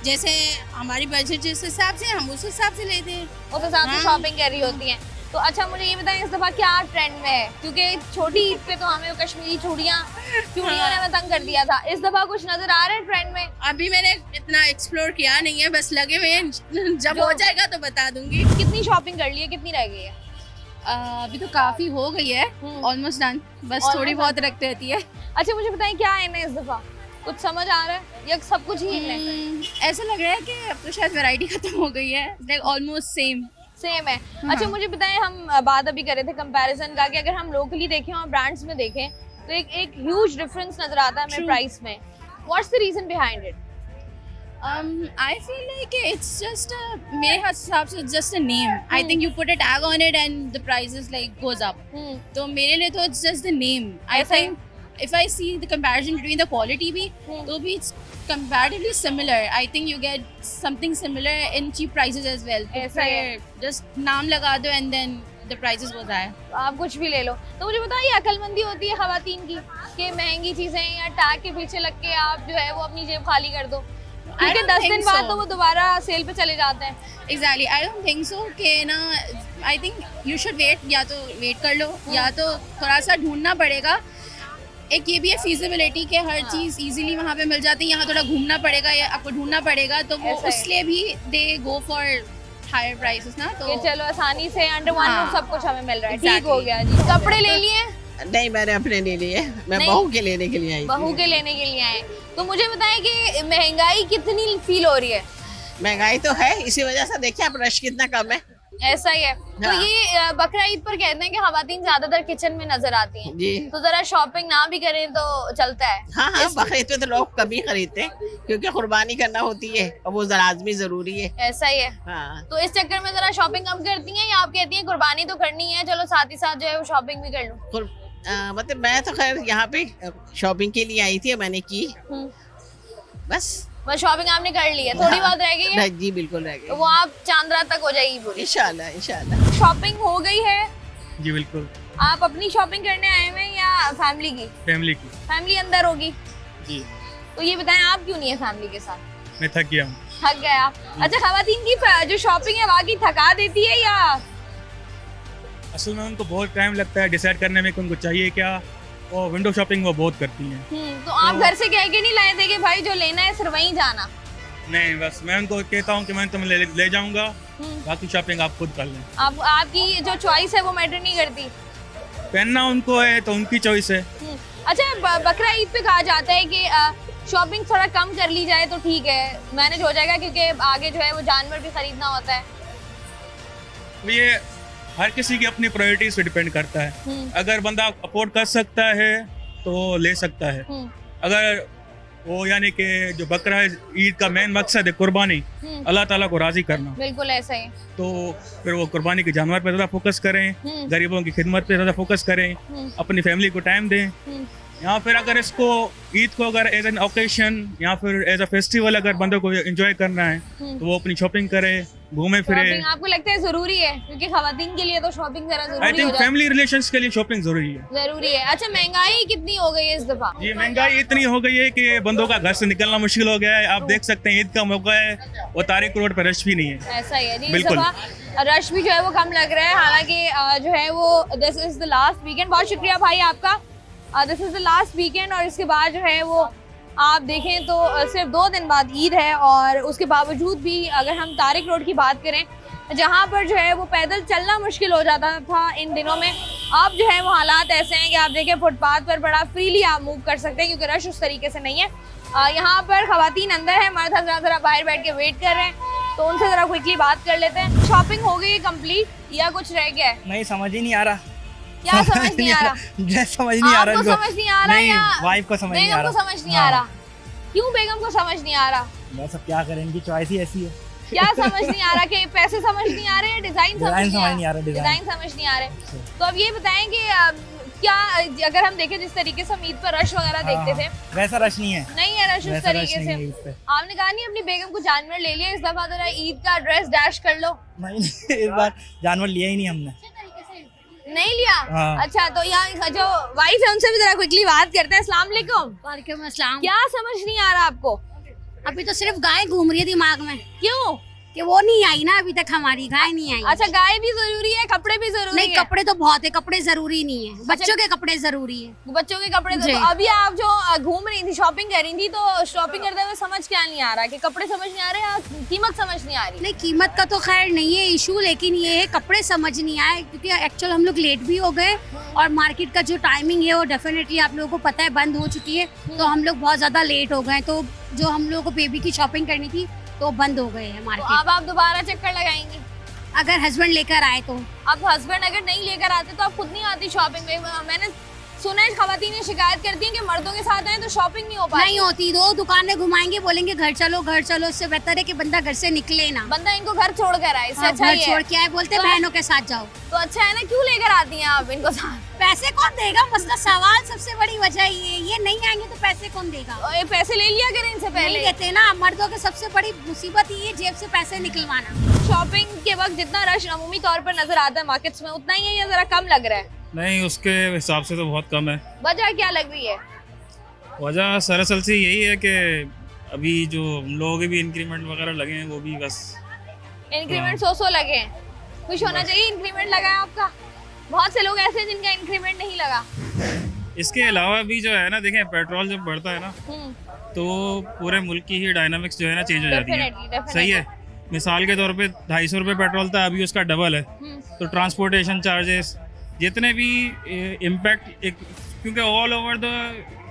जैसे हमारी बजट जिस हिसाब से हम उस हिसाब से लेते हैं,
उस हिसाब से शॉपिंग कर रही होती हैं। तो अच्छा, मुझे ये बताएं इस दफा क्या ट्रेंड में है, क्योंकि छोटी ईद पे तो हमें कश्मीरी चूड़ियां ने हमें तंग कर दिया था, इस दफा कुछ नजर आ रहा है ट्रेंड में?
अभी मैंने इतना एक्सप्लोर किया नहीं है, बस लगे हुए हैं, जब हो जाएगा तो बता दूंगी।
कितनी शॉपिंग कर ली है, कितनी रह गई है?
अभी तो काफी हो गई है, ऑलमोस्ट डन, बस थोड़ी बहुत रख रहती है।
अच्छा, मुझे बताएं क्या है इस दफा, कुछ समझ आ रहा है या सब कुछ ही
ऐसा लग रहा है कि अब तो शायद वैरायटी खत्म हो गई है, लाइक ऑलमोस्ट सेम है। अच्छा, मुझे बताएं, हम बात अभी कर रहे थे कंपैरिजन का कि अगर हम लोकली देखें और ब्रांड्स में देखें तो एक ह्यूज डिफरेंस नजर आता है हमें प्राइस में। What's the reason behind it?
I feel like it's just मेरे हिसाब से just a name. I think you put a tag on it and the prices like goes up. तो मेरे लिए तो it's just the name. I think if I see the comparison between the quality भी तो भी it's comparatively similar. I think you get something similar in cheap prices as well. तो
ऐसा है।
just नाम लगा दो and then the prices goes high.
आप कुछ भी ले लो। तो मुझे बताइए अक्लमंदी होती है खवातीन की कि महंगी चीजें या टैग के पीछे लग के आप जो है वो अपनी जेब खाली कर दो, क्योंकि 10 दिन बाद तो वो दोबारा सेल पे चले जाते हैं।
Exactly. I don't think so कि ना I think you should wait, या तो वेट कर लो या तो थोड़ा सा ढूंढना पड़ेगा। एक ये भी है feasibility कि हर चीज़ easily वहाँ पे मिल जाती है, यहाँ थोड़ा घूमना पड़ेगा या आपको ढूंढना पड़ेगा, तो वो उसलिए भी they go for higher prices ना। तो
ये चलो आसानी से अंडर वन रूफ सब कुछ हमें मिल रहा है। ठीक हो गया जी। कपड़े ले लिए?
नहीं, मैंने अपने नहीं लिए, मैं बहू के लेने के लिए आई थी।
बहू के लेने के लिए आए। तो मुझे बताएं कि महंगाई कितनी फील हो रही है?
महंगाई तो है, इसी वजह से देखिए आप रश कितना कम है।
ऐसा ही है। तो ये बकरा ईद पर कहते हैं कि खवातीन ज्यादातर किचन में नजर आती हैं
जी,
तो जरा शॉपिंग ना भी करें तो चलता है।
हाँ हाँ, बकरीद में तो लोग कभी खरीदते हैं क्योंकि कुर्बानी करना होती है और वो लाजमी जरूरी है।
ऐसा ही है।
हाँ।
तो इस चक्कर में जरा शॉपिंग कम करती हैं या आप कहती हैं कुर्बानी तो करनी है, चलो साथ ही साथ जो है वो शॉपिंग भी कर लूं?
मतलब मैं तो खैर यहाँ पे शॉपिंग के लिए आई थी, मैंने की बस
शॉपिंग आपने कर ली है, थोड़ी बहुत रह गई है?
जी बिल्कुल रह गई।
तो वो आप चांद रात तक हो जाएगी पूरी
इंशाल्लाह इंशाल्लाह।
शॉपिंग हो गई है?
जी बिल्कुल।
आप अपनी शॉपिंग करने आए हुए हैं या फैमिली की? फैमिली अंदर होगी
जी।
तो ये बताएं आप क्यों नहीं है फैमिली के साथ?
मैं थक गया हूँ।
थक गया? अच्छा, खवातीन की जो शॉपिंग है वाकई थका देती है या?
असल में उनको बहुत टाइम लगता है डिसाइड करने में कि उनको चाहिए क्या, और विंडो शॉपिंग वो बहुत करती हैं।
तो आप घर से कह के नहीं लाए थे कि भाई जो लेना है सिर्फ वहीं जाना?
नहीं, बस मैं उनको कहता हूँ कि मैं तुम्हें ले जाऊंगा, बाकी शॉपिंग आप खुद कर लें।
आपकी जो चॉइस है वो मैटर नहीं करती?
पहनना उनको है तो उनकी चॉइस है।
अच्छा, बकरा ईद पे कहा जाता है कि शॉपिंग थोड़ा कम कर ली जाए तो ठीक है, मैनेज हो जाएगा, क्योंकि आगे जो है वो जानवर भी खरीदना होता है।
तो ये हर किसी की अपनी प्रायोरिटीज पे डिपेंड करता है। अगर बंदा अफोर्ड कर सकता है तो ले सकता है। अगर वो यानी कि जो बकरा ईद का मेन मकसद है कुर्बानी, अल्लाह ताला को राजी करना,
बिल्कुल ऐसा ही, तो
फिर वो कुर्बानी के जानवर पे ज़्यादा फोकस करें, गरीबों की खिदमत पे ज़्यादा फोकस करें, अपनी फैमिली को टाइम दें। या फिर अगर इसको ईद को अगर एज एन ओकेशन या फिर एज अ फेस्टिवल अगर बंदों को एंजॉय करना है तो वो अपनी शॉपिंग करे, घूमे फिरे।
आपको लगता है जरूरी है? क्योंकि खवातीन के लिए तो शॉपिंग जरा जरूरी है।
आई थिंक फैमिली रिलेशंस के लिए शॉपिंग जरूरी है।
जरूरी है। अच्छा, महंगाई कितनी हो गई है इस दफा?
जी, महंगाई इतनी हो गई है कि बंदों का घर से निकलना मुश्किल हो गया है। आप देख सकते हैं ईद का मौका है और तारिक रोड पर रश भी नहीं है।
ऐसा ही है जी, इस दफा रश भी जो है वो कम लग रहा है। हालांकि जो है वो this is the last weekend. बहुत शुक्रिया भाई आपका। This is the last weekend और इसके बाद जो है वो आप देखें तो सिर्फ 2 दिन बाद ईद है, और उसके बावजूद भी अगर हम तारिक रोड की बात करें जहाँ पर जो है वो पैदल चलना मुश्किल हो जाता था इन दिनों में, अब जो है वो हालात ऐसे हैं कि आप देखें फुटपाथ पर बड़ा फ्रीली आप मूव कर सकते हैं क्योंकि रश उस तरीके से नहीं है। यहाँ पर खवातीन अंदर है, मर्द हज़रात ज़रा बाहर बैठ के वेट कर रहे हैं, तो उनसे ज़रा क्विकली बात कर लेते हैं। शॉपिंग हो गई है कंप्लीट या कुछ रह गया है?
नहीं, समझ ही नहीं आ रहा।
क्या समझ नहीं आ रहा?
ड्रेस समझ नहीं आ रहा,
आपको समझ नहीं आ रहा या
वाइफ को समझ नहीं आ रहा?
बेगम को समझ नहीं आ रहा? क्यों बेगम को समझ नहीं आ रहा?
बस अब क्या करें, इनकी चॉइस ही ऐसी है।
क्या समझ नहीं आ रहा? कि पैसे समझ नहीं आ रहे हैं, डिजाइन समझ नहीं आ रहा?
डिजाइन
समझ नहीं आ रहे। तो अब ये बताएं कि क्या अगर हम देखें जिस तरीके से हम ईद पर रश वगैरह देखते थे
वैसा रश नहीं है?
नहीं है रश उस तरीके से। आपने कहा नहीं अपनी बेगम को जानवर ले लिया, इस दफा जरा ईद का ड्रेस डैश कर लो।
नहीं, इस बार जानवर लिया ही नहीं हमने।
नहीं लिया? अच्छा, तो यहाँ जो वाइफ है उनसे भी जरा क्विकली बात करते हैं। अस्सलाम वालेकुम।
वालेकुम अस्सलाम।
क्या समझ नहीं आ रहा आपको?
अभी तो सिर्फ गाय घूम रही है दिमाग में।
क्यों?
कि वो नहीं आई ना अभी तक, हमारी गाय नहीं आई।
अच्छा, गाय भी जरूरी है, कपड़े भी जरूरी
नहीं,
है?
कपड़े तो बहुत है, कपड़े जरूरी नहीं है, बच्चों के कपड़े जरूरी है।
बच्चों के कपड़े तो अभी आप जो घूम रही थी, शॉपिंग कर रही थी, तो शॉपिंग करते हुए समझ क्या नहीं आ रहा कि कपड़े समझ नहीं आ रहे या कीमत समझ नहीं आ रही?
नहीं, कीमत का तो खैर नहीं है इशू, लेकिन ये है कपड़े समझ नहीं आए क्योंकि एक्चुअल हम लोग लेट भी हो गए और मार्केट का जो टाइमिंग है वो डेफिनेटली आप लोगों को पता है बंद हो चुकी है, तो हम लोग बहुत ज्यादा लेट हो गए। तो जो हम लोगों को बेबी की शॉपिंग करनी थी तो बंद हो गए हैं मार्केट।
तो अब आप दोबारा चक्कर लगाएंगी?
अगर हस्बैंड लेकर आए तो।
अब हस्बैंड अगर नहीं लेकर आते तो आप खुद नहीं आती शॉपिंग में? मैंने सुना है खवातीन ये शिकायत करती हैं कि मर्दों के साथ आए तो शॉपिंग नहीं हो पाती।
नहीं होती, दो दुकानें घुमाएंगे, बोलेंगे घर चलो, उससे बेहतर है कि बंदा घर से निकले ना।
बंदा इनको घर छोड़ कर आए, इससे अच्छा
घर
ही है।
छोड़ के आए, बोलते
तो-
बहनों के साथ जाओ।
तो अच्छा है ना, क्यों लेकर आती हैं आप इनको साथ?
पैसे कौन देगा, मसला सवाल सबसे बड़ी वजह ये नहीं आएंगे तो पैसे कौन देगा?
और ये पैसे ले लिया करें इनसे
नहीं
पहले।
देते ना, मर्दों की सबसे बड़ी मुसीबत ये जेब से पैसे निकलवाना।
शॉपिंग के वक्त जितना रश अमूमी तौर पर नजर आता है मार्केट्स में, उतना ही है या जरा कम लग रहा है?
नहीं, उसके हिसाब से तो बहुत कम है।
वजह क्या लग रही है?
वजह सरासल से यही है कि अभी जो लोगों के भी इंक्रीमेंट वगैरह लगे हैं वो भी बस
इंक्रीमेंट 100 लगे हैं, खुश होना चाहिए। इंक्रीमेंट लगा है आपका? बहुत से लोग ऐसे हैं जिनका इंक्रीमेंट नहीं लगा।
इसके अलावा भी जो है ना, देखें पेट्रोल जब बढ़ता है ना तो पूरे मुल्क की ही डायनामिक्स जो है ना चेंज हो जाती है।
Definitely.
सही है, मिसाल के तौर पे 250 रुपये पेट्रोल था, अभी उसका डबल है। तो ट्रांसपोर्टेशन चार्जेस जितने भी इम्पैक्ट, क्योंकि all over the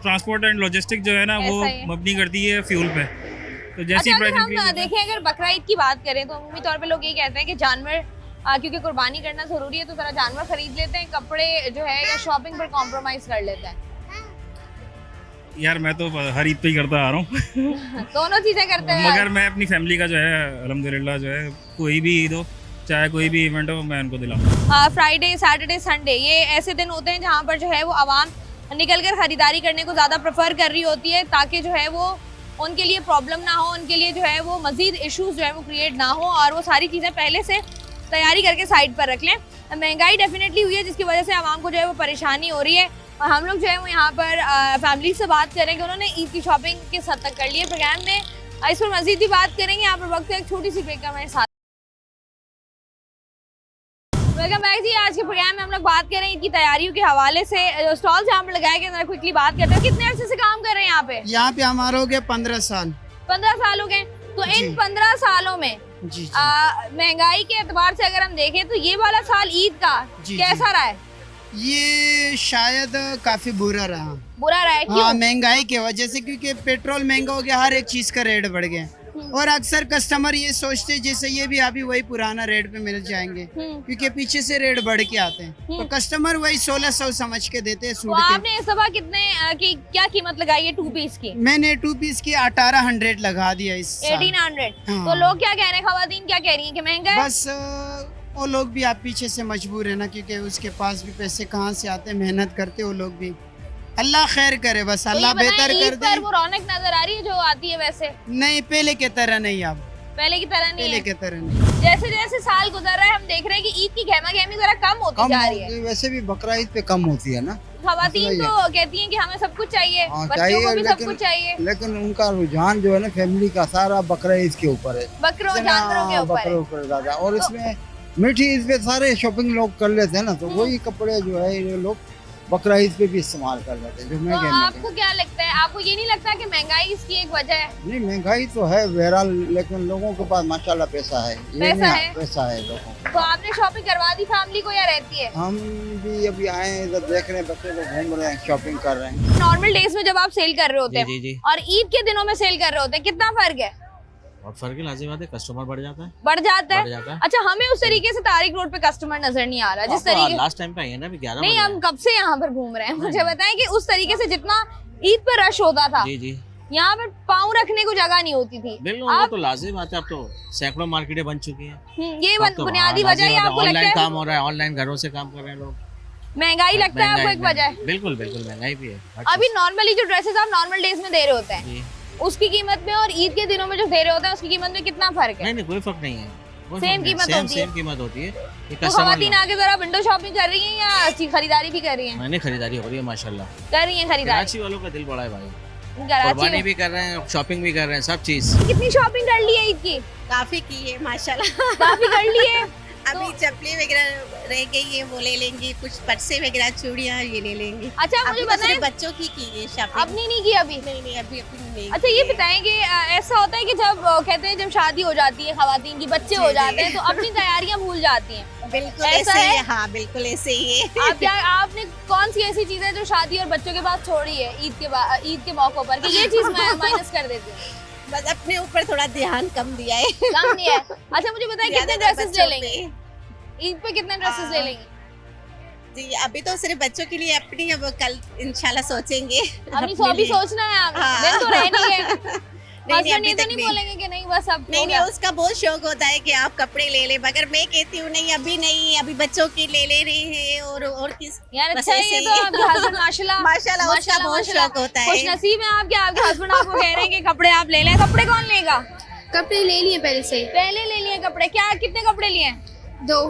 transport and logistic जो है ना वो
ऐसा ही है।
मबनी करती है फ्यूल पे। तो जैसी
अच्छा,
प्राइस
अगर हम
इंक्रीज
देखें, अगर बकरा ईद की बात करें तो अमूमी तौर पे लोग ये कहते हैं कि जानवर क्योंकि कुर्बानी करना जरूरी है तो जरा जानवर खरीद लेते हैं, कपड़े जो है या शॉपिंग पर कॉम्प्रोमाइज कर लेते हैं।
यार मैं तो हर ईद पे ही करता आ रहा हूँ
दोनों चीजें करते हैं।
मगर मैं अपनी फैमिली का जो है अल्हम्दुलिल्लाह जो है कोई भी ईद हो चाहे कोई भी इवेंट हो मैं उनको दिलाऊँ।
फ्राइडे, सैटरडे, संडे ये ऐसे दिन होते हैं जहाँ पर जो है वो आवाम निकल कर खरीदारी करने को ज़्यादा प्रेफर कर रही होती है ताकि जो है वो उनके लिए प्रॉब्लम ना हो, उनके लिए जो है वो मज़ीद इश्यूज जो है वो क्रिएट ना हो और वो सारी चीज़ें पहले से तैयारी करके साइड पर रख लें। महंगाई डेफिनेटली हुई है जिसकी वजह से आवाम को जो है वो परेशानी हो रही है और हम लोग जो है वो यहाँ पर फैमिली से बात करेंगे, उन्होंने ईद की शॉपिंग किस हद तक कर ली है प्रोग्राम में, इस पर मज़ीद भी बात करेंगे। यहाँ पर वक्त है एक छोटी सी ब्रेक का मेरे साथ। वेलकम बैक जी। आज के प्रोग्राम में हम लोग बात कर रहे हैं ईद की तैयारियों के हवाले से। स्टॉल जहाँ पर लगाए गए, जरा क्विकली बात करते हैं। कितने अर्से से काम कर रहे हैं यहाँ पे?
यहाँ पे हमारा हो गया 15 साल।
15 साल हो गए। तो इन 15 सालों में
जी
महंगाई के एतबार से अगर हम देखें तो ये वाला साल ईद का कैसा रहा है?
ये शायद काफी बुरा रहा।
बुरा रहा है क्यों?
हाँ, महंगाई की वजह से, क्योंकि पेट्रोल महंगा हो गया, हर एक चीज का रेट बढ़ गया और अक्सर कस्टमर ये सोचते हैं जैसे ये भी अभी वही पुराना रेट पे मिल जाएंगे क्योंकि पीछे से रेट बढ़ के आते हैं तो कस्टमर वही 1600 समझ के देते हैं
तो
सूट के।
आपने इस दफा कितने की क्या कीमत लगाई है 2 पीस की?
मैंने 2 पीस की 1800 लगा दिया इस साल।
1800।
हाँ।
तो लोग क्या कह रहे हैं, खवातीन क्या कह रही हैं कि महंगा है?
बस वो लोग भी आप पीछे से मजबूर है ना, क्योंकि उसके पास भी पैसे कहाँ से आते, मेहनत करते वो लोग भी। अल्लाह खैर करे, बस
तो
अल्लाह
ये बताएं,
बेहतर
ईद
कर
पर
दे।
वो रौनक नजर आ रही है जो आती है वैसे?
नहीं, पहले की तरह नहीं, अब
पहले की तरह नहीं
पहले
है।
की तरह नहीं।
जैसे जैसे साल गुजर रहा है हम देख रहे हैं कि ईद की गहमा गहमी जरा कम होती जा रही है।
वैसे भी बकरा ईद पे कम होती है ना।
खवातीन तो कहती हैं कि हमें सब कुछ चाहिए,
हाँ,
बच्चों
चाहिए,
को भी सब
लेकिन-
कुछ चाहिए।
लेकिन उनका रुझान जो है ना फैमिली का सारा बकरा ईद के ऊपर है,
बकरों जानवरों के ऊपर है।
बकरों पर ज्यादा। और इसमें मीठी ईद पे सारे शॉपिंग लोग कर लेते हैं ना, तो वही कपड़े जो है ये लोग बकरा ईद पे भी इस्तेमाल कर लेते हैं जो
तो
महंगे
आपको क्या लगता है, आपको ये नहीं लगता कि महंगाई इसकी एक वजह है?
नहीं, महंगाई तो है बहरहाल, लेकिन लोगों के पास माशाल्लाह पैसा है। ये
पैसा
नहीं,
है?
पैसा है लोगों को।
तो आपने शॉपिंग करवा दी फैमिली को या रहती है?
हम भी अभी आए हैं इधर, देख रहे हैं बच्चे लोग घूम रहे हैं, शॉपिंग कर रहे हैं।
नॉर्मल डेज में जब आप सेल कर रहे होते
जी, जी।
हैं और ईद के दिनों में सेल कर रहे होते हैं, कितना फर्क है?
और फर्क है, लाजिम बात है, कस्टमर बढ़ जाता है।
बढ़ जाता
बढ़ जाता
है।
है।
अच्छा, हमें उस तरीके से तारिक रोड पे कस्टमर नजर नहीं आ रहा जिस तरीके।
लास्ट टाइम पे आई है ना, अभी 11
नहीं,
बजे
हम कब से यहाँ पर घूम रहे हैं, मुझे बताएं कि उस तरीके से जितना ईद पर रश होता था
जी जी
यहाँ पर पाँव रखने को जगह नहीं होती थी।
बिल्कुल, वो तो लाजिम बात है, अब तो सैकड़ों मार्केटें बन चुकी हैं।
ये
अब तो
बुनियादी
हाँ,
वजह है।
लाजिम बात
आपको
है,
लगता
ऑनलाइन
है
काम हो रहा है, ऑनलाइन घरों से काम कर रहे हैं लोग।
महंगाई लगता है आपको एक वजह है?
बिल्कुल बिल्कुल, महंगाई भी है।
अभी नॉर्मली जो ड्रेसेस आप नॉर्मल डेज में दे रहे होते हैं उसकी कीमत में और ईद के दिनों में जो दे रहे होते हैं उसकी कीमत में कितना फर्क है?
नहीं नहीं, कोई फर्क नहीं है,
सेम कीमत होती है।
सेम कीमत होती है।
तो खवातीन आके जरा विंडो शॉपिंग कर रही हैं या खरीदारी भी कर रही हैं?
मैंने खरीदारी हो रही है माशाल्लाह।
कर रही हैं खरीदारी।
कराची वालों का दिल बड़ा है भाई,
कराची
कुर्बानी
में
भी कर रहे हैं, शॉपिंग भी कर रहे हैं, सब चीज।
कितनी शॉपिंग कर ली है ईद की?
काफी की है माशाल्लाह।
काफी कर ली है।
अभी चप्पलें वगैरह रह गई है, वो ले लेंगे, कुछ पर्से वगैरह चूड़ियाँ ये ले लेंगे।
अच्छा, मुझे बताएं,
बच्चों की है शॉपिंग।
अपनी नहीं की अभी?
नहीं, अभी नहीं।
अच्छा, ये बताएं कि ऐसा होता है कि जब कहते हैं जब शादी हो जाती है खवातीन की, बच्चे हो जाते हैं तो अपनी तैयारियां भूल जाती हैं।
बिल्कुल
ऐसा
ऐसे ही
है?
हाँ, बिल्कुल ऐसे ही है।
आप क्या, आपने कौन सी ऐसी चीज है जो शादी और बच्चों के पास छोड़ी है ईद के मौकों पर कि ये चीज माइनस कर देती है?
बस अपने ऊपर थोड़ा ध्यान कम दिया है।
कम दिया है। अच्छा, मुझे बताएं कितने ड्रेसेस ले लेंगे ईद पे? कितने ड्रेसेस ले लेंगे?
जी अभी तो सिर्फ बच्चों के लिए अपनी, अब कल इंशाल्लाह सोचेंगे।
अभी
अपने
अभी
लिए।
सोचना है आप,
हाँ।
दिन तो रह नहीं है।
नहीं,
हस्बैंड
अभी
ये तो
तक
नहीं
नहीं।
बोलेंगे कि नहीं बस अब
नहीं
हो
नहीं,
गया।
उसका बहुत शौक होता है कि आप कपड़े ले ले, मगर मैं कहती हूँ नहीं अभी नहीं, अभी बच्चों की ले रहे हैं और किस
यार
बस
अच्छा है,
ऐसे
ये
ही।
तो आपके हस्बैंड माशाल्लाह
माशाल्लाह उसका बहुत
माशाल्लाह।
शौक होता है।
खुश नसीब है आपके, आपके हस्बैंड आपको कह रहे हैं कि कपड़े आप ले लें। कपड़े कौन लेगा?
कपड़े ले लिए पहले से,
पहले ले लिए कपड़े। क्या कितने कपड़े लिए?
2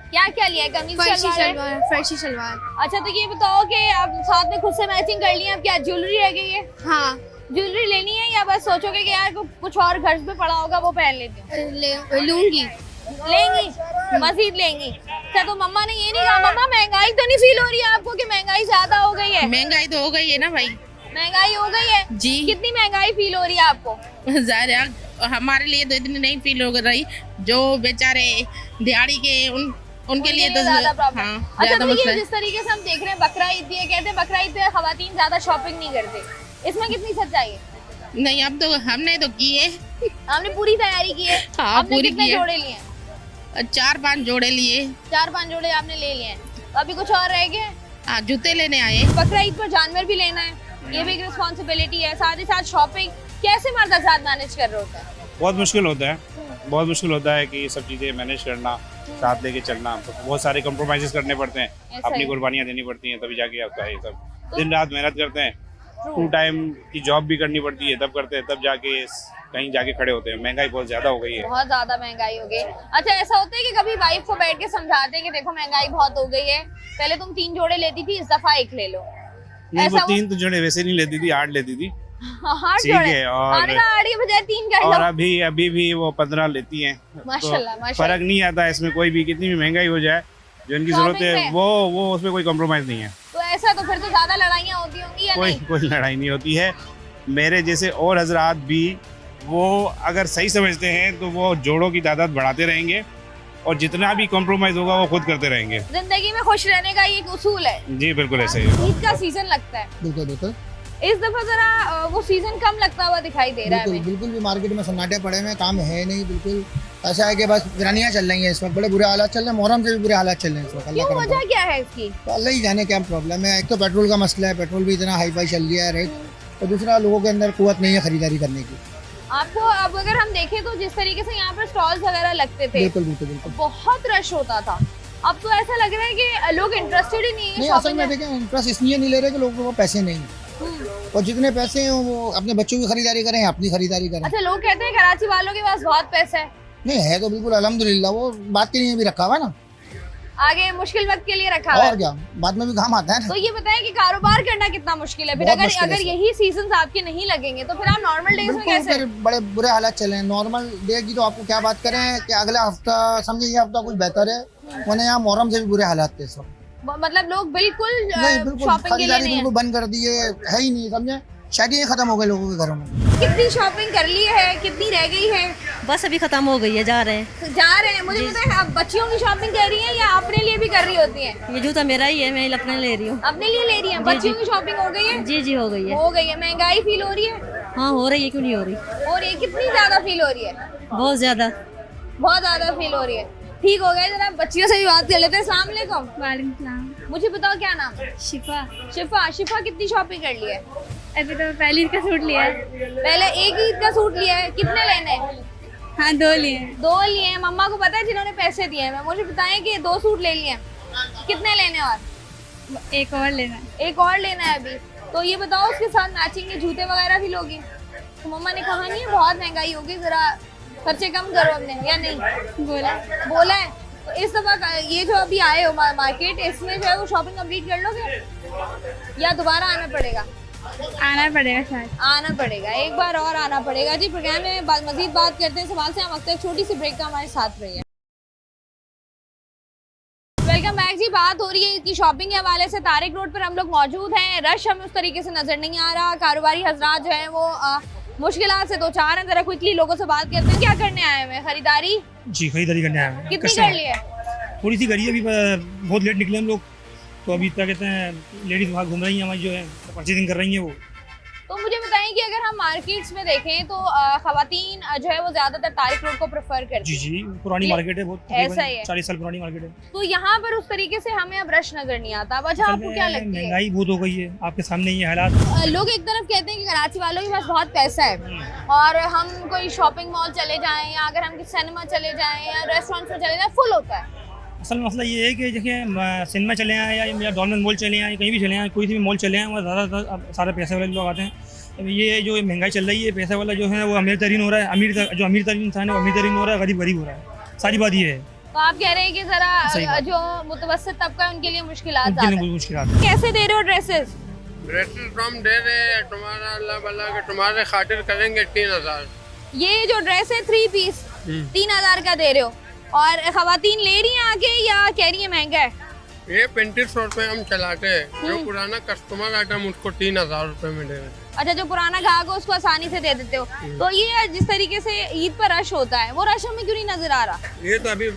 क्या क्या लिया है? कमीज
फर्शी
सलवार है?
शलवार, फर्शी शलवार।
अच्छा तो ये बताओ कि आप साथ में खुद से मैचिंग कर लिए, अब क्या ज्वेलरी रह गई है?
हाँ
ज्वेलरी लेनी है या बस सोचोगे कि यार कुछ और घर पे पड़ा होगा वो पहन लेती हूँ?
लूंगी।
लेंगी, मजीद लेंगी। अच्छा तो मम्मा ने ये नहीं कहा, मम्मा महंगाई तो नहीं फील हो रही है आपको कि महंगाई ज्यादा हो गई है?
महंगाई तो हो गई है ना भाई
महंगाई हो गई है
जी।
कितनी महंगाई फील हो रही है आपको?
ज़्यादा हमारे लिए तो इतनी नहीं फील हो रही, जो बेचारे दिहाड़ी के उनके लिए तो
ज्यादा प्रॉब्लम।
हाँ
अच्छा
ज्यादा
तो
मसला
ये
है।
जिस तरीके से हम देख रहे हैं बकरा ईद ये कहते हैं बकरा ईद पे खवातीन ज्यादा शॉपिंग नहीं करते, इसमें कितनी सच्चाई है?
नहीं अब तो हमने तो की है,
हमने पूरी तैयारी की है।
हाँ
आपने
पूरी
कितने
की है,
जोड़े लिए?
4-5 जोड़े लिए।
4-5 जोड़े आपने ले लिए हैं, तो अभी कुछ और रह गए?
हाँ जूते लेने आए।
बकरा ईद पर जानवर भी लेना है, ये भी एक रिस्पॉन्सिबिलिटी है, साथ ही साथ शॉपिंग। कैसे मर्द आजाद मैनेज कर रहे होते हैं?
बहुत मुश्किल होता है, बहुत मुश्किल होता है कि ये सब चीज़ें मैनेज करना, साथ लेके चलना, तो बहुत सारे कॉम्प्रोमाइज़ करने पड़ते हैं,
ऐसा
अपनी
ही।
कुर्बानियाँ देनी पड़ती हैं, तभी जाके आपका ये सब दिन रात मेहनत करते हैं, 2 टाइम की जॉब भी करनी पड़ती है, तब करते हैं, तब जाके कहीं जाके खड़े होते हैं। महंगाई बहुत ज़्यादा हो गई है।
बहुत ज्यादा महंगाई हो गई। अच्छा ऐसा होता है कि कभी वाइफ को बैठ के समझाते हैं कि देखो महंगाई बहुत हो गई है, पहले तुम 3 जोड़े लेती थी, इस दफा 1 ले लो?
नहीं वो
ऐसा
3 तो जोड़े वैसे नहीं लेती थी, 8 लेती थी।
8
ठीक
जोड़े?
है, और
8 के बजाय 3 कर
और
लो।
अभी भी वो 15 लेती हैं।
माशाल्लाह,
तो
माशाल्लाह।
फर्क नहीं आता इसमें, कोई भी कितनी भी महंगाई हो जाए, जो इनकी
Shopping
जरूरत है
में?
वो उसमें कोई कॉम्प्रोमाइज़ नहीं है।
तो ऐसा तो फिर तो ज्यादा लड़ाइयाँ होती होंगी या नहीं?
कोई लड़ाई नहीं होती है। मेरे जैसे और हजरात भी वो अगर सही समझते हैं तो वो जोड़ों की तादाद बढ़ाते रहेंगे, और जितना भी कॉम्प्रोमाइज़ होगा वो खुद करते रहेंगे।
जिंदगी में खुश रहने का ये एक उसूल है।
जी बिल्कुल ऐसे ही है।
ईद का सीजन लगता है,
बिल्कुल बिल्कुल
इस दफा जरा वो सीजन कम लगता हुआ दिखाई दे रहा है
बिल्कुल
हमें।
बिल्कुल भी मार्केट में सन्नाटे पड़े हुए हैं, काम है नहीं बिल्कुल। ऐसा है कि बस गिरानियाँ चल रही हैं इस वक्त, बड़े बुरे हालात चल रहे हैं, मुहर्रम से भी बुरे हालात चल रहे हैं इस वक्त। अल्लाह
क्यों,
करम
वजह क्या है इसकी?
तो अल्लाह ही जाने क्या प्रॉब्लम है। एक तो पेट्रोल का मसला है, पेट्रोल भी इतना हाई फाई चल गया है रेट, और दूसरा लोगों के अंदर कुव्वत नहीं है खरीदारी करने की।
आपको अब अगर हम देखें तो जिस तरीके से यहाँ पर स्टॉल्स वगैरह लगते थे,
बिल्कुल बिल्कुल बिल्कुल
बहुत रश होता था, अब तो ऐसा लग रहा है कि लोग इंटरेस्टेड ही नहीं है
नहीं, असल
शॉपिंग
में
में।
देखें इंटरेस्ट इसलिए नहीं ले रहे कि लोगों को पैसे नहीं हैं, और जितने पैसे हैं वो अपने बच्चों की खरीदारी करें या अपनी खरीदारी करें।
अच्छा लोग कहते हैं कराची वालों के पास बहुत पैसा है,
नहीं है तो बिल्कुल अल्हम्दुलिल्लाह, वो बात के लिए भी रखा हुआ है ना,
आगे मुश्किल वक्त के लिए रखा हुआ
और
है।
क्या बाद में भी काम आता है ना।
तो ये बताएं कि कारोबार करना कितना मुश्किल है फिर,
बहुत
अगर
मुश्किल है
अगर
सर।
यही सीजन आपके नहीं लगेंगे तो फिर आप नॉर्मल डेज में
बिल्कुल
कैसे?
फिर बड़े बुरे हालात चले हैं। नॉर्मल डे की तो आपको क्या बात करें कि अगला हफ्ता समझे, ये हफ्ता कुछ बेहतर है, वरना यहाँ मुहर्रम से भी बुरे हालात थे इस वक्त।
मतलब लोग बिल्कुल
नहीं बिल्कुल
शॉपिंग के लिए
खरीदारी
नहीं
बिल्कुल बंद कर दी है ही नहीं, समझे, शादियाँ खत्म हो गई लोगों के घरों में।
है। कितनी शॉपिंग कर ली है, कितनी रह गई है?
बस अभी खत्म हो गई है, जा रहे हैं।
जा रहे हैं। मुझे पता है आप बच्चियों की शॉपिंग कर रही हैं या अपने लिए भी कर रही होती हैं?
ये जूता मेरा ही है, मैं अपने ले रही हूँ।
अपने लिए ले रही हैं?
जी,
बच्चियों
जी।
की शॉपिंग हो गई है?
जी जी हो गई है।
हो गई है। महंगाई फील हो रही है?
हाँ हो रही है, क्यों नहीं हो रही,
और ये कितनी ज्यादा फील हो रही है?
बहुत ज्यादा।
बहुत ज्यादा फील हो रही है। ठीक हो गया, जरा बच्चियों से भी बात कर लेते हैं। अस्सलाम वालेकुम।
वालेकुम सलाम।
मुझे बताओ क्या नाम?
शिफा।
शिफा। शिफा कितनी शॉपिंग कर ली है?
अभी तो पहली ईद का सूट लिया है।
पहले एक ईद का सूट लिया है, कितने लेने हैं?
हाँ 2 लिए।
2 लिए हैं। मम्मा को पता है जिन्होंने पैसे दिए हैं। मुझे बताएं कि 2 सूट ले लिए हैं, कितने लेने और?
एक और लेना है।
एक और लेना है अभी। तो ये बताओ उसके साथ मैचिंग के जूते वगैरह भी लोगी? तो मम्मा ने कहा नहीं है बहुत महंगाई होगी, जरा खर्चे कम करो हमने, या नहीं बोला है? तो इस दफा ये जो अभी आए हो मार्केट, इसमें जो है वो शॉपिंग कंप्लीट कर लोगे या दोबारा आना पड़ेगा?
आना पड़ेगा शायद।
आना पड़ेगा, एक बार और आना पड़ेगा। जी प्रोग्राम में मजीद बात करते हैं सवाल से, हम वक्त एक छोटी सी ब्रेक का हमारे साथ रहिए। वेलकम बैक जी। बात हो रही है कि शॉपिंग के हवाले से तारिक रोड पर हम लोग मौजूद हैं। रश हमें उस तरीके से नजर नहीं आ रहा। कारोबारी हजरात जो है वो मुश्किलात से 2-4 हैं। जरा क्विकली लोगों से बात करते हैं, क्या करने आए हैं? खरीदारी?
जी खरीदारी करने आए हैं।
कितनी कर ली है?
थोड़ी सी करी है, अभी बहुत लेट निकले हम लोग, तो अभी क्या कहते हैं लेडीज वहाँ घूम रही हैं हमारी जो है, परचेजिंग कर रही हैं वो।
तो मुझे बताएं बताएं कि अगर हम मार्केट्स में देखें तो खवातीन जो है वो ज्यादातर तारिक रोड को प्रेफर करती
जी
हैं।
जी, पुरानी मार्केट है बहुत,
ऐसा ही है।
40 साल पुरानी मार्केट है।
तो यहाँ पर उस तरीके से हमें अब रश नजर नहीं आता। वजह आपको क्या लगती है?
महंगाई बहुत हो गई है, आपके सामने ये हालात।
लोग एक तरफ कहते हैं कि कराची वालों के पास बहुत पैसा है और हम कोई शॉपिंग मॉल चले जाएं या अगर हम सिनेमा चले जाएं या रेस्टोरेंट में चले जाएं फुल होता है।
असल मसला ये है कि देखिए सिनेमा चले आए या डॉलमेन मॉल चले आए, कहीं भी चले आए, कोई भी मॉल चले आए, वहाँ ज़्यादातर सारे पैसे वाले लोग आते हैं। ये जो महंगाई चल रही है, पैसा वाला जो है वो अमीर तरीन हो रहा है, जो अमीर तरीन इंसान है वो अमीर तरीन हो रहा है, गरीब गरीब हो रहा है। सारी बात ये है।
तो आप कह रहे हैं कि जरा जो मुतवस्सित तबका है उनके लिए मुश्किलात ज़्यादा हैं।
मुश्किलात
कैसे दे रहे हो ड्रेसेस?
ड्रेसेस तो हम दे रहे हैं तुम्हारा अल्लाह भला के तुम्हारे खातिर करेंगे 3000।
ये जो ड्रेस है 3 पीस 3000 का दे रहे हो और खवातीन ले रही हैं आके या कह रही है महंगा है?
ये 3500 रुपए हम चलाते हैं, जो पुराना कस्टमर आता है उसको 3000 रुपए में दे रहे हैं।
अच्छा, जो पुराना ग्राहक हो उसको आसानी से दे देते हो। तो ये जिस तरीके से ईद पर रश होता है वो रश हमें क्यों नहीं नजर आ रहा?
ये तो अभी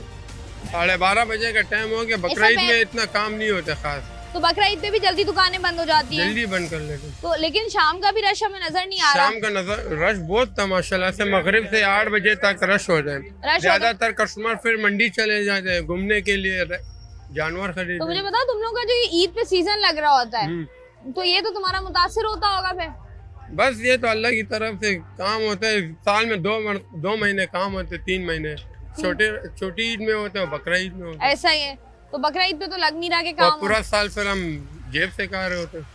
12:30 बजे का टाइम हो गया, बकरा ईद में इतना काम नहीं होता खास।
तो बकरा ईद पे भी जल्दी दुकानें बंद हो जाती हैं।
जल्दी बंद कर लेते।
तो लेकिन शाम का भी रश हमें नजर नहीं आ रहा।
शाम का नजर रश बहुत था माशाल्लाह से, मगरिब से 8 बजे तक रश हो जाए। ज्यादातर कस्टमर फिर मंडी चले जाते हैं घूमने के लिए, जानवर खरीदने।
तो मुझे बताओ, तुम लोग का जो ये ईद पे सीजन लग रहा होता है तो ये तो तुम्हारा मुतासिर होता होगा फिर?
बस ये तो अल्लाह की तरफ से काम होता है। साल में 2 महीने काम होते हैं, 3 महीने छोटी ईद में होते हैं, बकरा ईद में होते हैं।
ऐसा ही है। तो बकरा ईद पे तो लग नहीं रहा कि काम
पूरा साल फिर हम जेब से खा रहे होते हैं।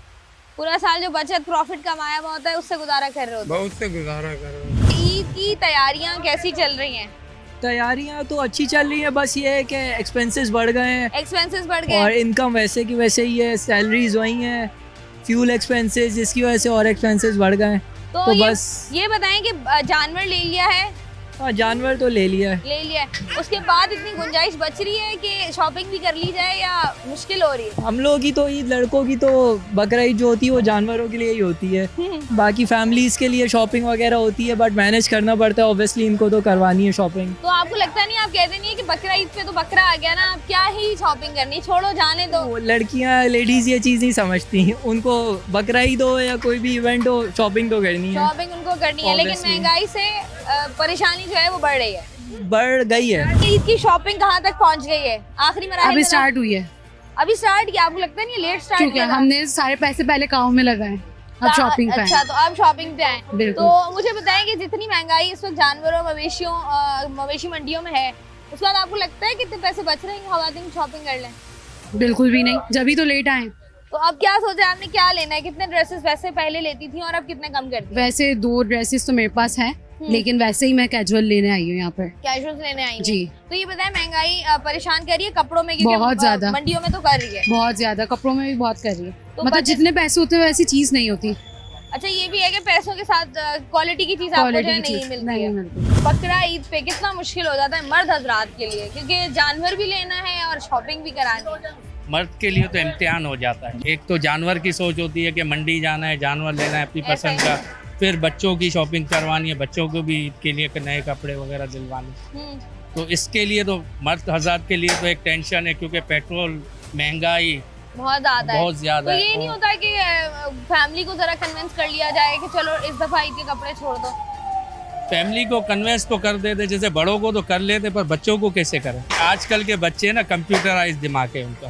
पूरा साल जो बचत प्रॉफिट कमाया हुआ होता है उससे गुजारा कर रहे होते हैं।
बहुत से गुजारा कर रहे होते हैं।
ईद की तैयारियां कैसी चल रही हैं?
तैयारियां तो अच्छी चल रही है, बस ये है कि एक्सपेंसेस बढ़ गए हैं।
एक्सपेंसेस बढ़ गए
और इनकम वैसे की वैसे ही है, सैलरीज वही हैं, फ्यूल एक्सपेंसेस जिसकी वजह से और एक्सपेंसेस बढ़ गए हैं।
तो बस ये बताएं कि जानवर ले लिया है?
हाँ, जानवर तो ले लिया
है। उसके बाद इतनी गुंजाइश बच रही है कि शॉपिंग भी कर ली जाए या मुश्किल हो रही है?
हम लोगों की तो ईद, लड़कों की तो बकरा ईद जो होती है वो जानवरों के लिए ही होती है। बाकी फैमिलीज के लिए शॉपिंग वगैरह होती है, बट मैनेज करना पड़ता है ऑब्वियसली, इनको तो करवानी है शॉपिंग।
तो आपको लगता नहीं, आप कहते नहीं है कि बकरा ईद पे तो बकरा आ गया ना, अब क्या ही शॉपिंग करनी, छोड़ो जाने दो?
लड़कियाँ लेडीज ये चीज़ नहीं समझती, उनको बकरा ईद हो या कोई भी इवेंट हो शॉपिंग तो करनी है।
शॉपिंग उनको करनी है, लेकिन महंगाई से परेशानी जो है वो बढ़ रही है,
बढ़ गई है।
ईद की शॉपिंग कहाँ तक पहुँच गई है? आखिरी मराहल
अभी स्टार्ट हुई है।
अभी स्टार्ट किया? आपको लगता नहीं लेट स्टार्ट
क्योंकि हमने सारे पैसे पहले काम में लगाए, अब शॉपिंग पे।
अच्छा, तो आप शॉपिंग पे आए।
बिल्कुल।
तो मुझे बताएं कि जितनी महंगाई इस वक्त जानवरों मवेशी मंडियों में है, उसके बाद आपको लगता है कितने पैसे बच रहे हैं खवातीन शॉपिंग कर लें?
बिल्कुल भी नहीं, जब ही तो लेट आए।
तो अब क्या सोचा आपने, क्या लेना है? कितने ड्रेसेस वैसे पहले लेती थी और अब कितने कम करती हैं?
वैसे 2 ड्रेसेस तो मेरे पास है, लेकिन वैसे ही मैं कैजुअल लेने आई हूँ यहाँ पर।
कैजुअल लेने आई
जी।
तो ये बताएं, महंगाई परेशान कर रही है कपड़ों में?
बहुत ज्यादा
मंडियों में तो कर रही है,
बहुत ज्यादा कपड़ों में भी बहुत कर रही है।
तो
मतलब जितने पैसे होते हैं वैसी चीज नहीं होती।
अच्छा, ये भी है कि पैसों के साथ क्वालिटी की चीज आपको जो है नहीं मिलती है। बकरा ईद पे कितना मुश्किल हो जाता है मर्द हजरात के लिए, क्योंकि जानवर भी लेना है और शॉपिंग भी करानी है।
मर्द के लिए तो इम्तिहान हो जाता है। एक तो जानवर की सोच होती है कि मंडी जाना है, जानवर लेना है अपनी पसंद का, फिर बच्चों की शॉपिंग करवानी है, बच्चों को भी ईद के लिए नए कपड़े वगैरह दिलवाने। तो इसके लिए तो मर्द हज़ात के लिए तो एक टेंशन है, क्योंकि पेट्रोल महंगाई
बहुत ज्यादा
है।
तो ये नहीं होता कि फैमिली को जरा कन्विंस कर लिया जाए कि चलो इस दफा ईद के कपड़े छोड़ दो?
फैमिली को कन्विंस तो कर देते, जैसे बड़ों को तो कर लेते, पर बच्चों को कैसे करें? आजकल के बच्चे ना कंप्यूटराइज दिमाग है उनका।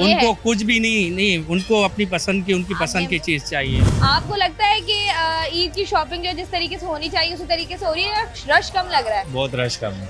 उनको कुछ भी नहीं, उनको अपनी पसंद की, उनकी पसंद की चीज चाहिए।
आपको लगता है कि ईद की शॉपिंग जो जिस तरीके से होनी चाहिए उसी तरीके से हो रही है? रश कम लग रहा है?
बहुत रश कम है।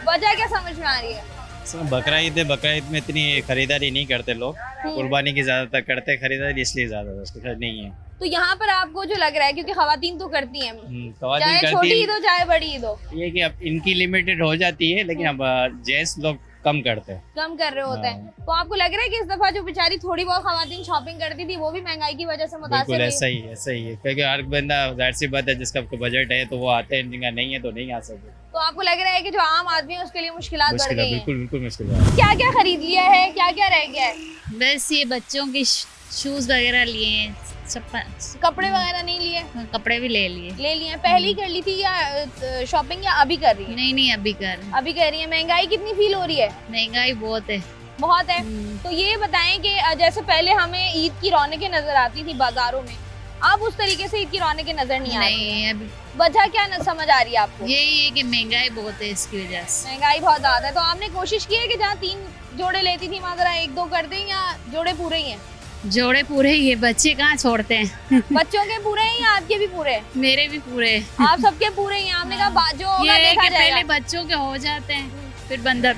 वजह क्या समझ में आ रही है?
बकरा ईद है, बकरा ईद में इतनी खरीदारी नहीं करते लोग, कुर्बानी की ज्यादातर करते खरीदारी, इसलिए ज्यादा नहीं है।
तो यहाँ पर आपको जो लग रहा है, क्योंकि खवातीन तो करती हैं,
खवातीन
चाहे छोटी ईद हो चाहे बड़ी ईद हो,
ये कि अब इनकी लिमिटेड हो जाती है, लेकिन अब जेंट्स लोग कम करते हैं,
कम कर रहे होते हैं। तो आपको लग रहा है कि इस दफा जो बेचारी थोड़ी बहुत खवातीन शॉपिंग करती थी वो भी महंगाई की वजह से मुतासिर
बिल्कुल ऐसा ही है, क्योंकि हर बंदा जाहिर सी बात है जिसका बजट है तो वो आते हैं, जिनका नहीं है तो नहीं आ सकते।
तो आपको लग रहा है कि जो आम आदमी है उसके लिए मुश्किलात बढ़ गई हैं?
बिल्कुल मुश्किल है।
क्या क्या खरीद लिया है, क्या क्या रह गया है?
बस ये बच्चों के शूज वगैरह लिए हैं,
कपड़े वगैरह नहीं लिए?
कपड़े भी ले लिए।
पहले ही कर ली थी या शॉपिंग, या अभी कर रही है?
नहीं अभी कर रही है।
महंगाई कितनी फील हो रही है?
महंगाई बहुत है।
तो ये बताएं कि जैसे पहले हमें ईद की रौनकें नजर आती थी बाजारों में, अब उस तरीके से ईद की रौनकें नजर नहीं आ रही।
नहीं अभी
वजह क्या न समझ आ रही है आपको?
यही है कि महंगाई बहुत है, इसकी वजह से
महंगाई बहुत ज्यादा है। तो आपने कोशिश की है कि जहाँ 3 जोड़े लेती थी वहाँ जरा 1-2 कर दें, या जोड़े पूरे ही हैं?
जोड़े पूरे ही है, बच्चे कहाँ छोड़ते हैं।
बच्चों के पूरे हैं या आपके भी पूरे?
मेरे भी पूरे।
आप सबके पूरे हैं। आपने कहा जो होगा
ये है
देखा
कि
जाएगा।
पहले बच्चों के हो जाते हैं, फिर बंदर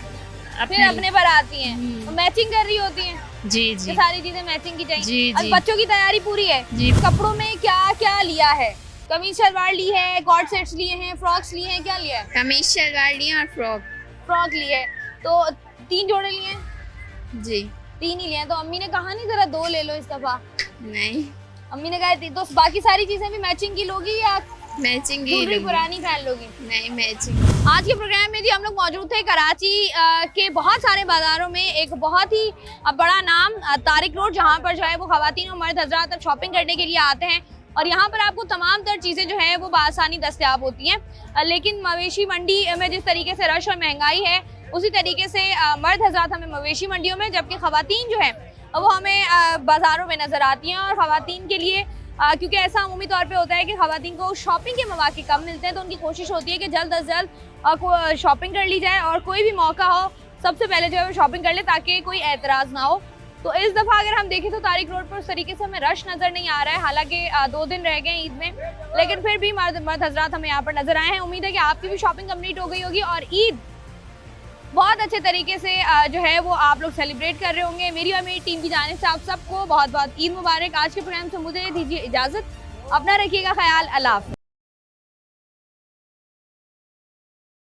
फिर अपने पर आती हैं। तो मैचिंग कर रही होती हैं।
जी जी
ये सारी चीजें मैचिंग की चाहिए।
जी,
और
जी।
बच्चों की तैयारी पूरी है।
जी।
कपड़ों में क्या क्या लिया है? कमीज शलवार ली है, कॉर्ड सेट्स लिए हैं, फ्रॉक्स लिए हैं, क्या लिया है?
कमीज शलवार लिए और
फ्रॉक ली है। तो 3 जोड़े लिए हैं?
जी
3 ही लिए हैं। तो अम्मी ने कहा नहीं जरा 2 ले लो इस दफा?
नहीं,
अम्मी ने कहा तो बाकी सारी चीजें भी मैचिंग की लोगी या
मैचिंग
ज्वेलरी पुरानी पहन लोगी?
नहीं मैचिंग।
आज के प्रोग्राम में जी हम लोग मौजूद थे कराची के बहुत सारे बाजारों में। एक बहुत ही बड़ा नाम तारिक रोड, जहाँ पर जो है वो खवातीन और मर्द हजरात अब शॉपिंग करने के लिए आते हैं और यहाँ पर आपको तमाम तर चीज़ें जो है वो बआसानी दस्तयाब होती हैं। लेकिन मवेशी मंडी में जिस तरीके से रश और महंगाई है, उसी तरीके से मर्द हजरात हमें मवेशी मंडियों में, जबकि खवातीन जो है वो हमें बाज़ारों में नज़र आती हैं। और खवातीन के लिए क्योंकि ऐसा अमूमी तौर पे होता है कि खवातीन को शॉपिंग के मौके कम मिलते हैं, तो उनकी कोशिश होती है कि जल्द अज जल्द शॉपिंग कर ली जाए और कोई भी मौका हो सबसे पहले जो है वो शॉपिंग कर ले ताकि कोई एतराज़ ना हो। तो इस दफ़ा अगर हम देखें तो तारिक रोड पर उस तरीके से हमें रश नज़र नहीं आ रहा है। हालांकि 2 दिन रह गए ईद में, लेकिन फिर भी मर्द हजरात हमें यहाँ पर नज़र आए हैं। उम्मीद है कि आपकी भी शॉपिंग कंप्लीट हो गई होगी और ईद बहुत अच्छे तरीके से जो है वो आप लोग सेलिब्रेट कर रहे होंगे। मेरी और मेरी टीम की जानिब से आप सबको बहुत बहुत ईद मुबारक। आज के प्रोग्राम से मुझे दीजिए इजाज़त। अपना रखिएगा ख्याल। अल्लाह हाफ़िज़।